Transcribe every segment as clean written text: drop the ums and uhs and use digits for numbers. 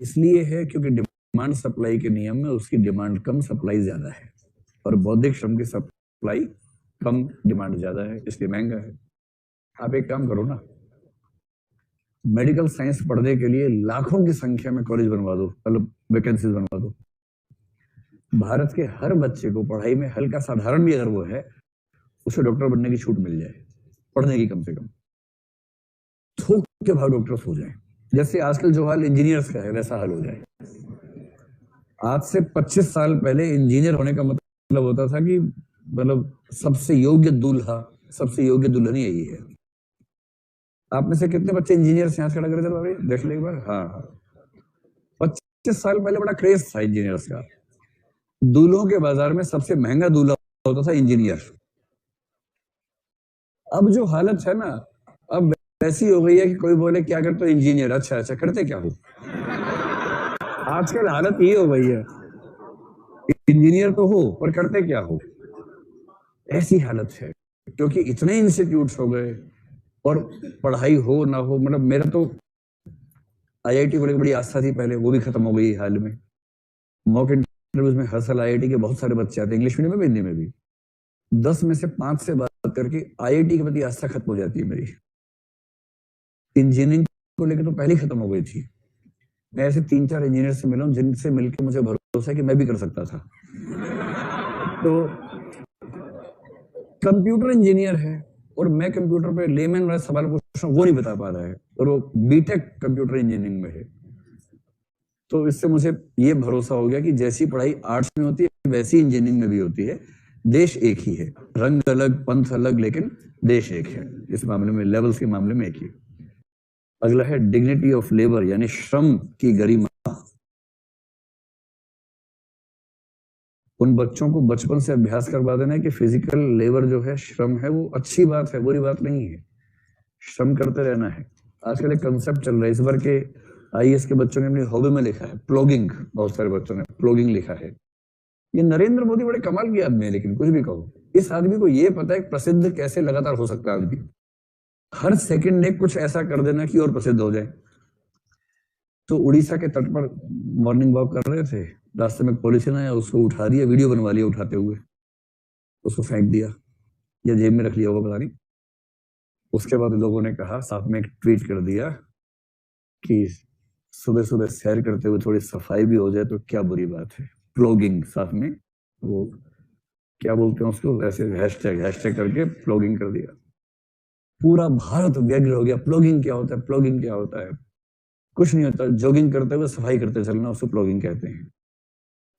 इसलिए है क्योंकि डिमांड सप्लाई के नियम में उसकी डिमांड कम सप्लाई ज्यादा है, और बौद्धिक श्रम की सप्लाई कम डिमांड ज्यादा है, इसलिए महंगा है। आप एक काम करो ना, मेडिकल साइंस पढ़ने के लिए लाखों की संख्या में कॉलेज बनवा दो, मतलब वैकेंसीज बनवा दो। भारत के हर बच्चे को पढ़ाई में हल्का साधारण भी अगर वो है, उसे डॉक्टर बनने की छूट मिल जाए, पढ़ने की कम से कम, थोक के भाव डॉक्टर्स हो जाए। जैसे आजकल जो हाल इंजीनियर्स का है वैसा हाल हो जाए। आज से 25 साल पहले इंजीनियर होने का मतलब होता था कि मतलब सबसे योग्य दूल्हा, सबसे योग्य दुल्हन यही है। आप में से कितने बच्चे इंजीनियर से, खड़ा कर भाई देख ले एक बार। हाँ, 25 साल पहले बड़ा क्रेज था इंजीनियर्स का। दूल्हों के बाजार में सबसे महंगा दूल्हा होता था इंजीनियर। अब जो हालत है ना, अब वैसी हो गई है कि कोई बोले क्या करते हो, इंजीनियर। अच्छा अच्छा, करते क्या हो? आजकल हालत ये हो गई है, इंजीनियर तो हो पर करते क्या हो, ऐसी हालत है। क्योंकि इतने इंस्टीट्यूट्स हो गए और पढ़ाई हो ना हो, मतलब मेरा तो आईआईटी बड़ी बड़ी आस्था थी पहले, वो भी खत्म हो गई हाल में। मॉक इंटरव्यूज में हर साल आईआईटी के बहुत सारे बच्चे आते हैं, इंग्लिश मीडियम में भी हिंदी में भी। 10 में से 5 से बात करके आईआईटी के प्रति आस्था खत्म हो जाती है मेरी। इंजीनियरिंग को लेकर तो पहले खत्म हो गई थी। मैं ऐसे 3-4 इंजीनियर से मिला हूं जिनसे मिलकर मुझे भरोसा है कि मैं भी कर सकता था। तो कंप्यूटर इंजीनियर है और मैं कंप्यूटर पे लेमैन वाला सवाल पूछ रहा हूं, वो नहीं बता पा रहा है, और वो बीटेक कंप्यूटर इंजीनियरिंग में है। तो इससे मुझे ये भरोसा हो गया कि जैसी पढ़ाई आर्ट्स में होती है वैसी इंजीनियरिंग में भी होती है। देश एक ही है, रंग अलग पंथ अलग, लेकिन देश एक है। इस मामले में, लेवल्स के मामले में एक ही। अगला है डिग्निटी ऑफ लेबर, यानी श्रम की गरिमा। उन बच्चों को बचपन से अभ्यास करवा देना है कि फिजिकल लेबर जो है, श्रम है, वो अच्छी बात है, बुरी बात नहीं है। श्रम करते रहना है। आजकल एक कंसेप्ट चल रहा है, इस बार के आईएएस के बच्चों ने अपनी हॉबी में लिखा है प्लॉगिंग। बहुत सारे बच्चों ने प्लॉगिंग लिखा है। ये नरेंद्र मोदी बड़े कमाल की आदमी है, लेकिन कुछ भी कहो, इस आदमी को ये पता है प्रसिद्ध कैसे लगातार हो सकता है आदमी। हर सेकंड ने कुछ ऐसा कर देना कि और प्रसिद्ध हो जाए। तो उड़ीसा के तट पर मॉर्निंग वॉक कर रहे थे, रास्ते में पॉलिथिन आया, उसको उठा दिया, वीडियो बनवा लिया उठाते हुए, उसको फेंक दिया या जेब में रख लिया होगा, पता नहीं। उसके बाद लोगों ने कहा, साथ में एक ट्वीट कर दिया कि सुबह सुबह सैर करते हुए थोड़ी सफाई भी हो जाए तो क्या बुरी बात है। प्लॉगिंग, साथ में वो क्या बोलते हैं उसको, ऐसे हैशटैग करके प्लॉगिंग कर दिया। पूरा भारत व्यग्र हो गया, प्लॉगिंग क्या होता है, प्लॉगिंग क्या होता है। कुछ नहीं होता, जॉगिंग करते हुए सफाई करते चलना, उसको प्लॉगिंग कहते हैं।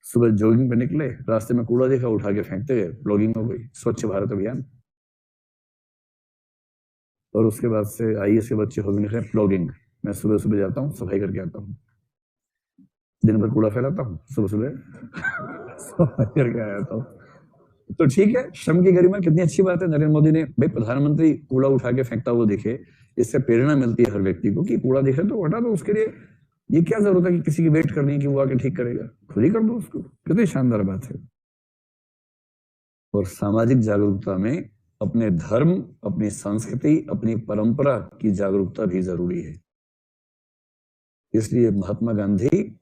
सुबह जॉगिंग पे निकले, रास्ते में कूड़ा देखा, उठा के फेंकते गए, प्लॉगिंग हो गई, स्वच्छ भारत अभियान। और उसके बाद से आईएएस के बच्चे हो गए प्लॉगिंग। मैं सुबह सुबह जाता हूँ, सफाई करके आता हूँ, दिन भर कूड़ा फैलाता हूँ, सुबह सुबह सफाई करके आता हूँ। तो ठीक है, श्रम की गरिमा कितनी अच्छी बात है। नरेंद्र मोदी ने, भाई प्रधानमंत्री कूड़ा उठा के फेंकता हुआ दिखे, इससे प्रेरणा मिलती है हर व्यक्ति को कि कूड़ा दिख रहा है तो हटा दो। उसके लिए ये क्या जरूरत है कि किसी की वेट करनी है कि वो आके ठीक करेगा, खुद ही कर दो उसको। कितनी शानदार बात है। और सामाजिक जागरूकता में अपने धर्म, अपनी संस्कृति, अपनी परंपरा की जागरूकता भी जरूरी है। इसलिए महात्मा गांधी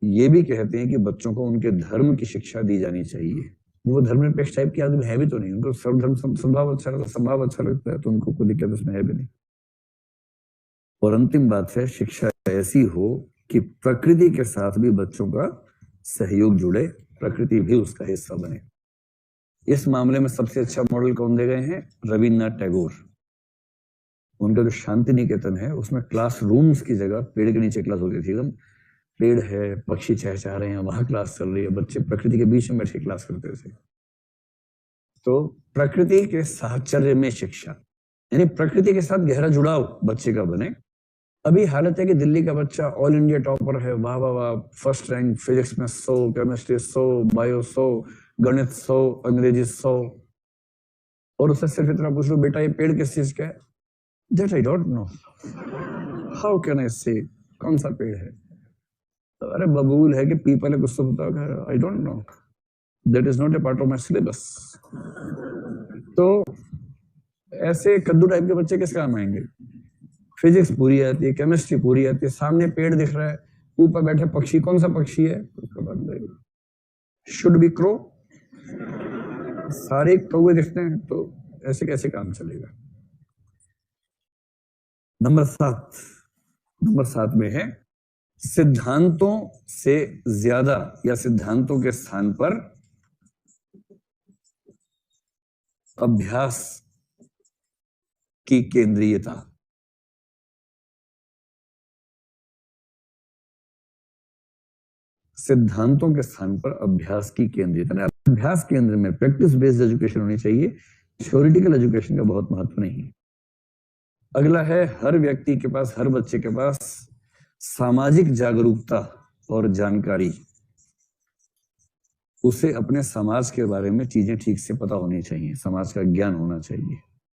ये भी कहते हैं कि बच्चों को उनके धर्म की शिक्षा दी जानी चाहिए। वो धर्मनिरपेक्ष टाइप के आदमी है भी तो नहीं, उनको सर्वधर्म संभाव अच्छा लगता, संभाव अच्छा लगता है, तो उनको कोई दिक्कत उसमें है भी नहीं। और अंतिम बात है, शिक्षा ऐसी हो कि प्रकृति के साथ भी बच्चों का सहयोग जुड़े, प्रकृति भी उसका हिस्सा बने। इस मामले में सबसे अच्छा मॉडल कौन दे गए हैं? रविन्द्रनाथ टैगोर। उनका जो शांति निकेतन है, उसमें क्लास रूम्स की जगह पेड़ के नीचे क्लास होती थी। एकदम पेड़ है, पक्षी चहचहा रहे हैं, वहां क्लास चल रही है, बच्चे प्रकृति के बीच में बैठ के क्लास करते थे। तो प्रकृति के साहचर्य में शिक्षा, यानी प्रकृति के साथ गहरा जुड़ाव बच्चे का बने। अभी हालत है कि दिल्ली का बच्चा ऑल इंडिया टॉपर है, वाह वाह वाह, फर्स्ट रैंक, फिजिक्स में 100, केमिस्ट्री 100, बायो 100, गणित 100, अंग्रेजी 100, और उससे सिर्फ इतना पूछ लो, बेटा ये पेड़ किस चीज का है? That I don't know. How can I say? कौन सा पेड़ है? अरे बबूल है कि पीपल है, कुछ तो बताओ। I don't know. That is not a part of my syllabus. तो ऐसे कद्दू टाइप के बच्चे किस काम आएंगे? फिजिक्स पूरी आती है, केमिस्ट्री पूरी आती है, सामने पेड़ दिख रहा है, ऊपर बैठे पक्षी कौन सा पक्षी है, शुड बी क्रो, सारे कौवे दिखते हैं, तो ऐसे कैसे काम चलेगा। नंबर 7 में है सिद्धांतों से ज्यादा या सिद्धांतों के स्थान पर अभ्यास की केंद्रीयता। सिद्धांतों के स्थान पर अभ्यास की केंद्रीयता। अभ्यास केंद्र में प्रैक्टिस बेस्ड एजुकेशन होनी चाहिए, थ्योरेटिकल एजुकेशन का बहुत महत्व नहीं है। अगला है हर व्यक्ति के पास, हर बच्चे के पास सामाजिक जागरूकता और जानकारी, उसे अपने समाज के बारे में चीजें ठीक से पता होनी चाहिए, समाज का ज्ञान होना चाहिए।